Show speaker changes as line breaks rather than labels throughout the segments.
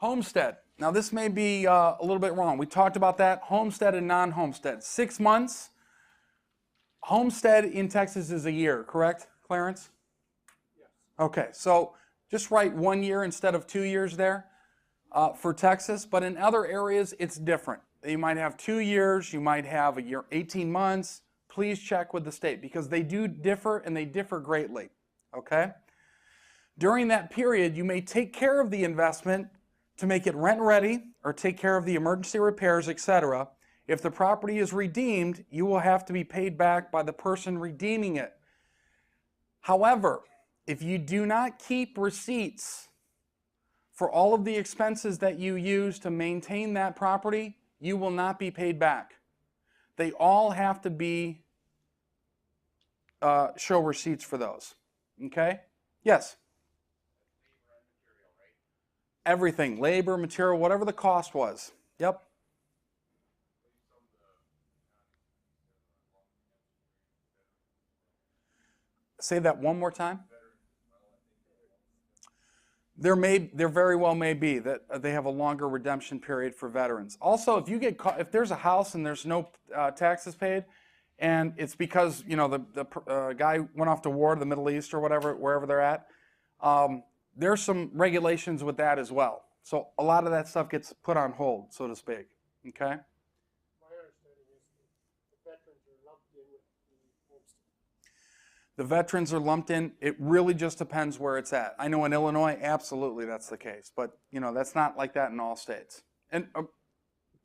Homestead. Now this may be a little bit wrong. We talked about that. Homestead and non-homestead. 6 months. Homestead in Texas is a year, correct, Clarence?
Yes.
Okay, so just write 1 year instead of 2 years there for Texas. But in other areas, it's different. You might have 2 years. You might have a year, 18 months. Please check with the state because they do differ and they differ greatly. Okay? During that period, you may take care of the investment to make it rent ready or take care of the emergency repairs, etc. If the property is redeemed, you will have to be paid back by the person redeeming it. However, if you do not keep receipts for all of the expenses that you use to maintain that property, you will not be paid back. They all have to be show receipts for those. Okay? Yes? Everything, labor, material, whatever the cost was. Yep. Say that one more time. There very well may be that they have a longer redemption period for veterans. Also, if you get caught, if there's a house and there's no taxes paid, and it's because the guy went off to war to the Middle East or whatever, wherever they're at, there's some regulations with that as well. So a lot of that stuff gets put on hold, so to speak. Okay.
My understanding is the veterans are lumped in with the homestead.
The veterans are lumped in. It really just depends where it's at. I know in Illinois, absolutely that's the case, but that's not like that in all states. And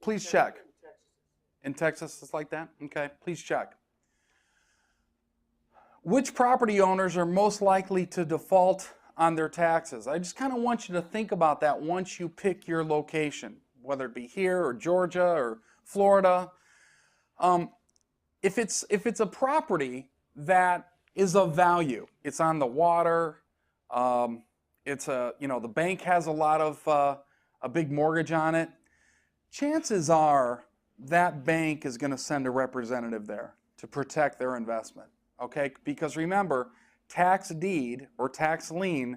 please check. In Texas, it's like that? Okay, please check. Which property owners are most likely to default on their taxes? I just kind of want you to think about that once you pick your location, whether it be here or Georgia or Florida. If it's a property that is of value, it's on the water, the bank has a lot of a big mortgage on it, chances are that bank is going to send a representative there to protect their investment. Okay, because remember, tax deed or tax lien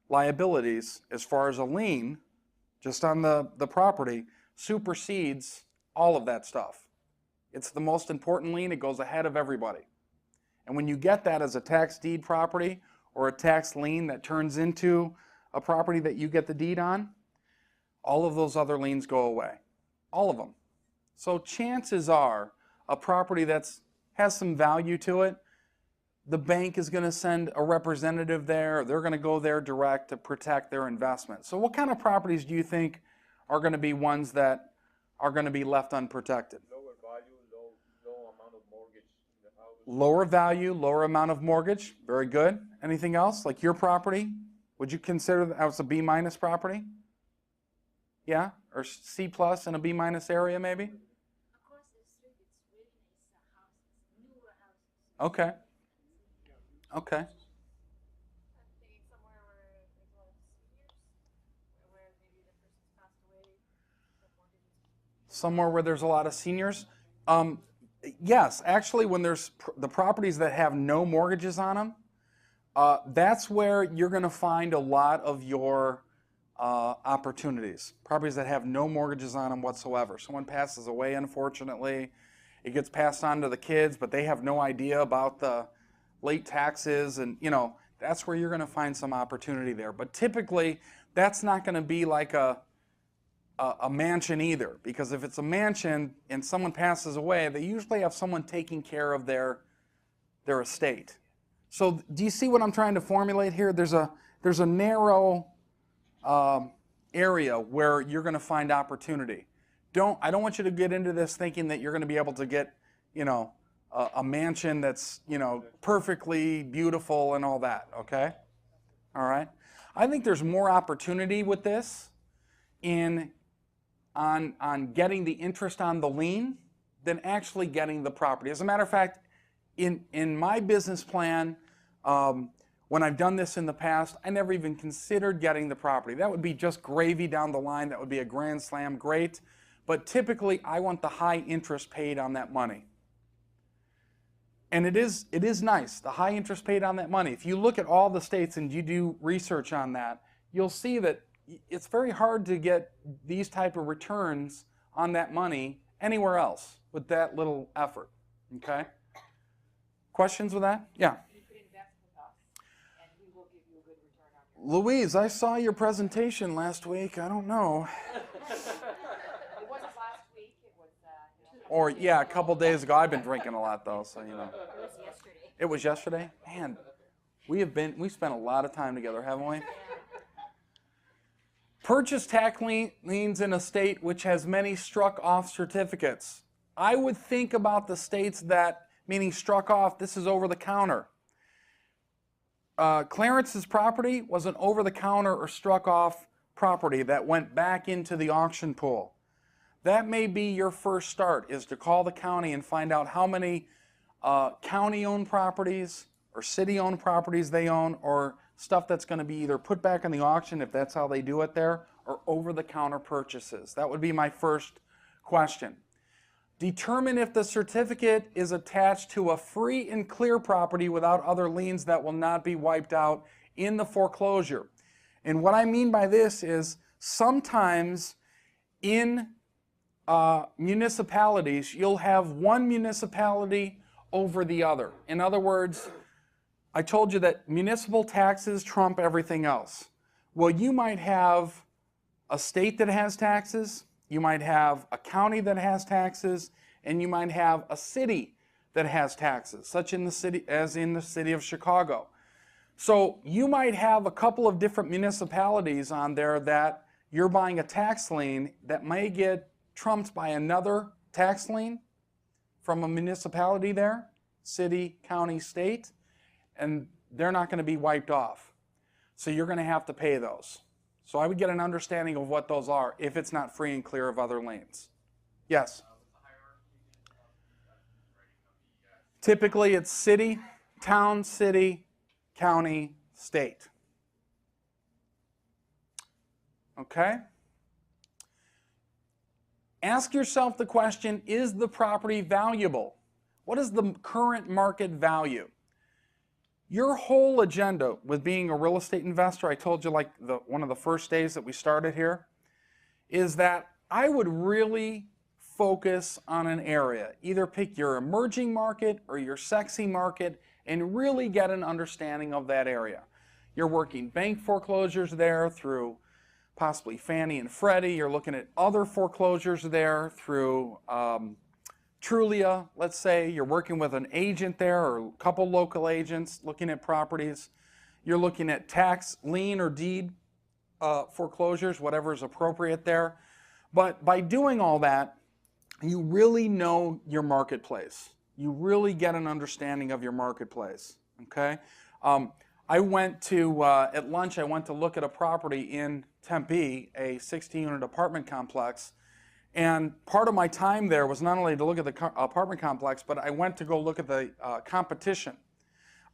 liabilities, as far as a lien, just on the property, supersedes all of that stuff. It's the most important lien. It goes ahead of everybody. And when you get that as a tax deed property or a tax lien that turns into a property that you get the deed on, all of those other liens go away. All of them. So chances are a property that has some value to it, the bank is going to send a representative there. They're going to go there direct to protect their investment. So what kind of properties do you think are going to be ones that are going to be left unprotected?
Lower value, low amount of mortgage in the house.
Lower value, lower amount of mortgage. Very good. Anything else? Like your property? Would you consider that as a B- property? Yeah? Or C+ in a B- area maybe?
Across the street, it's really nice houses, newer houses.
Okay. Okay.
I'm thinking somewhere where there's a lot of seniors, where maybe the person's passed away, the mortgage is.
Somewhere where there's a lot of seniors? Yes, actually when there's the properties that have no mortgages on them, that's where you're going to find a lot of your opportunities. Properties that have no mortgages on them whatsoever. Someone passes away, unfortunately, it gets passed on to the kids, but they have no idea about the late taxes, and that's where you're going to find some opportunity there. But typically, that's not going to be like a mansion either, because if it's a mansion and someone passes away, they usually have someone taking care of their estate. So do you see what I'm trying to formulate here? There's a narrow area where you're going to find opportunity. I don't want you to get into this thinking that you're going to be able to get, a mansion that's, perfectly beautiful and all that, okay? All right? I think there's more opportunity with this on getting the interest on the lien than actually getting the property. As a matter of fact, in my business plan, when I've done this in the past, I never even considered getting the property. That would be just gravy down the line. That would be a grand slam, great. But typically, I want the high interest paid on that money. And it is nice, the high interest paid on that money. If you look at all the states and you do research on that, you'll see that it's very hard to get these type of returns on that money anywhere else with that little effort. Okay? Questions with that? Yeah.
You could invest with us, and we will give you a good return on your.
Louise, I saw your presentation last week. I don't know.
It wasn't last week. It was.
Or yeah, a couple days ago. I've been drinking a lot though, so you know.
It was yesterday.
It was yesterday? Man, we spent a lot of time together, haven't we? Purchase tax liens in a state which has many struck off certificates. I would think about the states that, meaning struck off, this is over the counter. Clarence's property was an over the counter or struck off property that went back into the auction pool. That may be your first start, is to call the county and find out how many county-owned properties or city-owned properties they own, or stuff that's going to be either put back in the auction if that's how they do it there, or over-the-counter purchases. That would be my first question. Determine if the certificate is attached to a free and clear property without other liens that will not be wiped out in the foreclosure. And what I mean by this is sometimes in municipalities, you'll have one municipality over the other. In other words, I told you that municipal taxes trump everything else. Well, you might have a state that has taxes, you might have a county that has taxes, and you might have a city that has taxes, such in the city as in the city of Chicago. So you might have a couple of different municipalities on there that you're buying a tax lien that may get trumped by another tax lien from a municipality there, city, county, state, and they're not going to be wiped off. So you're going to have to pay those. So I would get an understanding of what those are if it's not free and clear of other liens. Yes? Typically it's city, town, city, county, state. Okay? Ask yourself the question, is the property valuable? What is the current market value? Your whole agenda with being a real estate investor, I told you like one of the first days that we started here, is that I would really focus on an area. Either pick your emerging market or your sexy market and really get an understanding of that area. You're working bank foreclosures there through possibly Fannie and Freddie. You're looking at other foreclosures there through Trulia, let's say. You're working with an agent there or a couple local agents looking at properties. You're looking at tax lien or deed foreclosures, whatever is appropriate there. But by doing all that, you really know your marketplace. You really get an understanding of your marketplace, okay? I went to, at lunch, I went to look at a property in Tempe, a 16-unit apartment complex, and part of my time there was not only to look at the apartment complex, but I went to go look at the competition.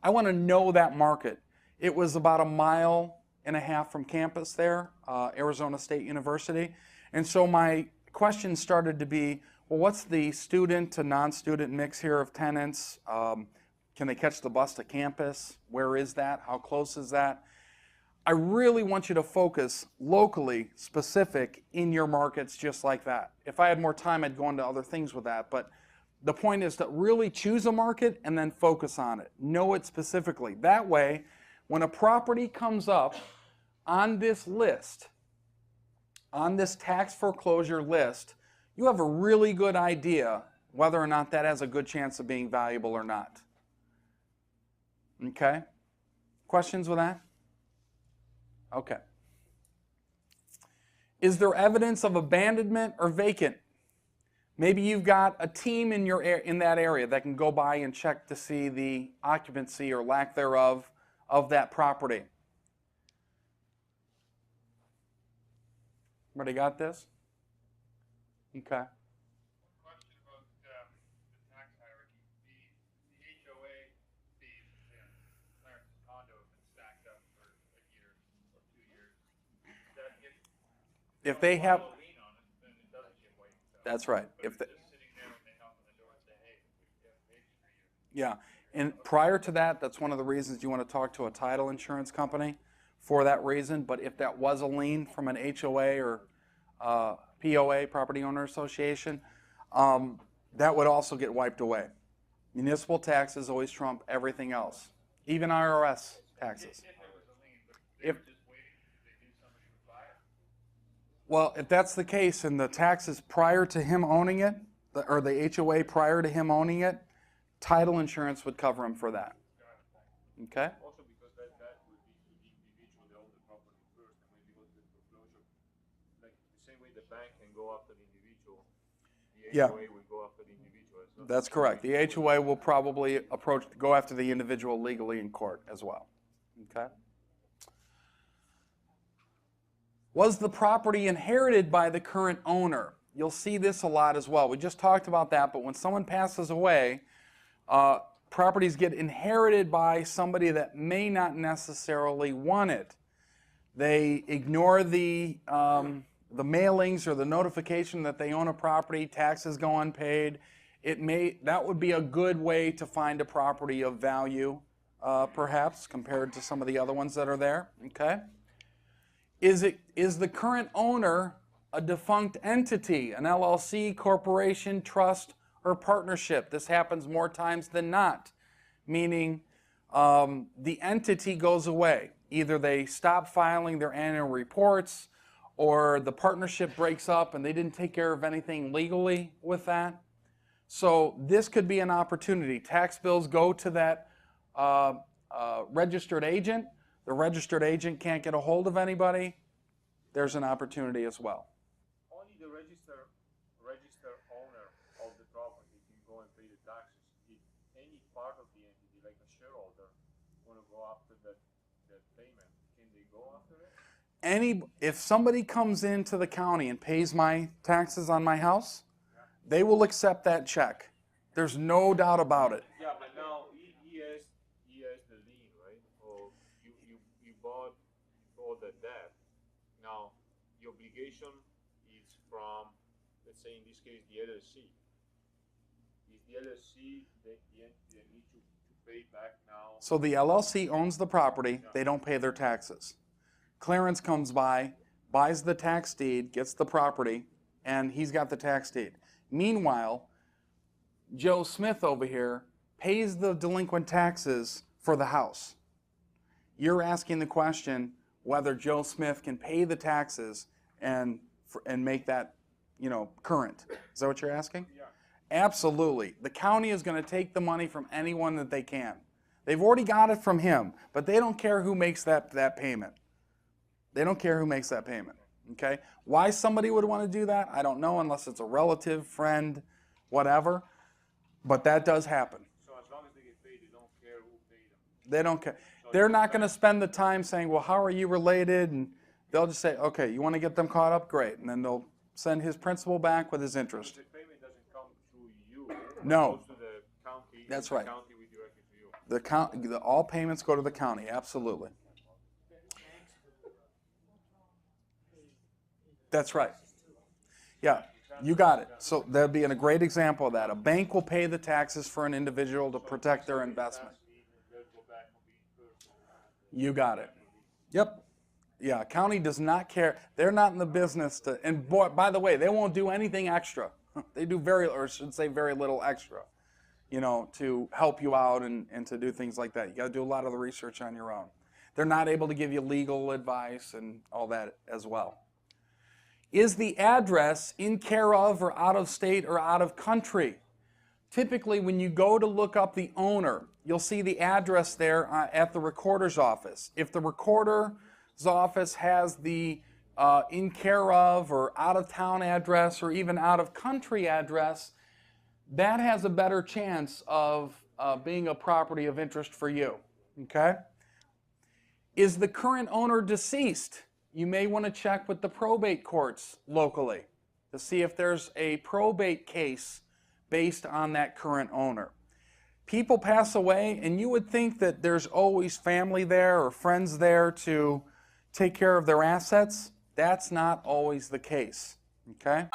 I want to know that market. It was about 1.5 miles from campus there, Arizona State University, and so my question started to be, well, what's the student to non-student mix here of tenants? Can they catch the bus to campus? Where is that? How close is that? I really want you to focus locally, specific in your markets just like that. If I had more time, I'd go into other things with that. But the point is to really choose a market and then focus on it. Know it specifically. That way, when a property comes up on this list, on this tax foreclosure list, you have a really good idea whether or not that has a good chance of being valuable or not. Okay? Questions with that? Okay. Is there evidence of abandonment or vacant? Maybe you've got a team in that area that can go by and check to see the occupancy or lack thereof of that property. Everybody got this? Okay.
Question about the tax hierarchy. The HOA fees in Clarence's condo have been stacked up for a year or 2 years. That if
If they have,
a lien on it, then it doesn't get wiped out.
that's right.
But
If
it's
the,
just sitting there when they knock on the door and say, hey, we have a vacancy for you.
yeah, and prior to that, that's one of the reasons you want to talk to a title insurance company for that reason. But if that was a lien from an HOA or POA, Property Owner Association, that would also get wiped away. Municipal taxes always trump everything else, even IRS taxes. Well, if that's the case and the taxes prior to him owning it, or the HOA prior to him owning it, title insurance would cover him for that. Okay?
Also because that would be to the individual that owned the property first, and when you go to the foreclosure, like the same way the bank can go after the individual, the
Yeah.
HOA will go after the individual. So
That's correct. The HOA will probably go after the individual legally in court as well. Okay? Was the property inherited by the current owner? You'll see this a lot as well. We just talked about that, but when someone passes away, properties get inherited by somebody that may not necessarily want it. They ignore the mailings or the notification that they own a property, taxes go unpaid. That would be a good way to find a property of value, perhaps, compared to some of the other ones that are there. Okay? Is the current owner a defunct entity, an LLC, corporation, trust, or partnership? This happens more times than not, meaning the entity goes away. Either they stop filing their annual reports, or the partnership breaks up and they didn't take care of anything legally with that. So this could be an opportunity. Tax bills go to that registered agent. The registered agent can't get a hold of anybody. There's an opportunity as well.
only the registered owner of the property can go and pay the taxes. If any part of the entity, like a shareholder, want to go after that payment, can they go after it?
If somebody comes into the county and pays my taxes on my house, they will accept that check. There's no doubt about it.
Yeah, but now he has the lien, right? Or you bought the debt. Now the obligation is from, let's say in this case, the LLC. Is the LLC the entity that needs to pay back now?
So the LLC owns the property, they don't pay their taxes. Clarence comes by, buys the tax deed, gets the property, and he's got the tax deed. Meanwhile, Joe Smith over here pays the delinquent taxes for the house. You're asking the question whether Joe Smith can pay the taxes and make that, current. Is that what you're asking?
Yeah.
Absolutely. The county is going to take the money from anyone that they can. They've already got it from him, but they don't care who makes that payment. They don't care who makes that payment. Okay? Why somebody would want to do that, I don't know, unless it's a relative, friend, whatever. But that does happen.
So as long as they get paid, they don't care who paid them.
They don't care. They're not going to spend the time saying, well, how are you related? And they'll just say, okay, you want to get them caught up? Great. And then they'll send his principal back with his interest.
The payment doesn't come through you.
No.
It goes to the county.
That's
and
right.
The county will direct it to you.
All payments go to the county, absolutely. That's right. Yeah, you got it. So that'd be a great example of that. A bank will pay the taxes for an individual to protect their investment. You got it. Yep. Yeah, county does not care. They're not in the business to, and boy, by the way, they won't do anything extra. They do very little extra, to help you out and to do things like that. You got to do a lot of the research on your own. They're not able to give you legal advice and all that as well. Is the address in care of or out of state or out of country? Typically, when you go to look up the owner, you'll see the address there at the recorder's office. If the recorder's office has the in care of or out of town address or even out of country address, that has a better chance of being a property of interest for you. Okay? Is the current owner deceased? You may want to check with the probate courts locally to see if there's a probate case based on that current owner. People pass away, and you would think that there's always family there or friends there to take care of their assets. That's not always the case. Okay?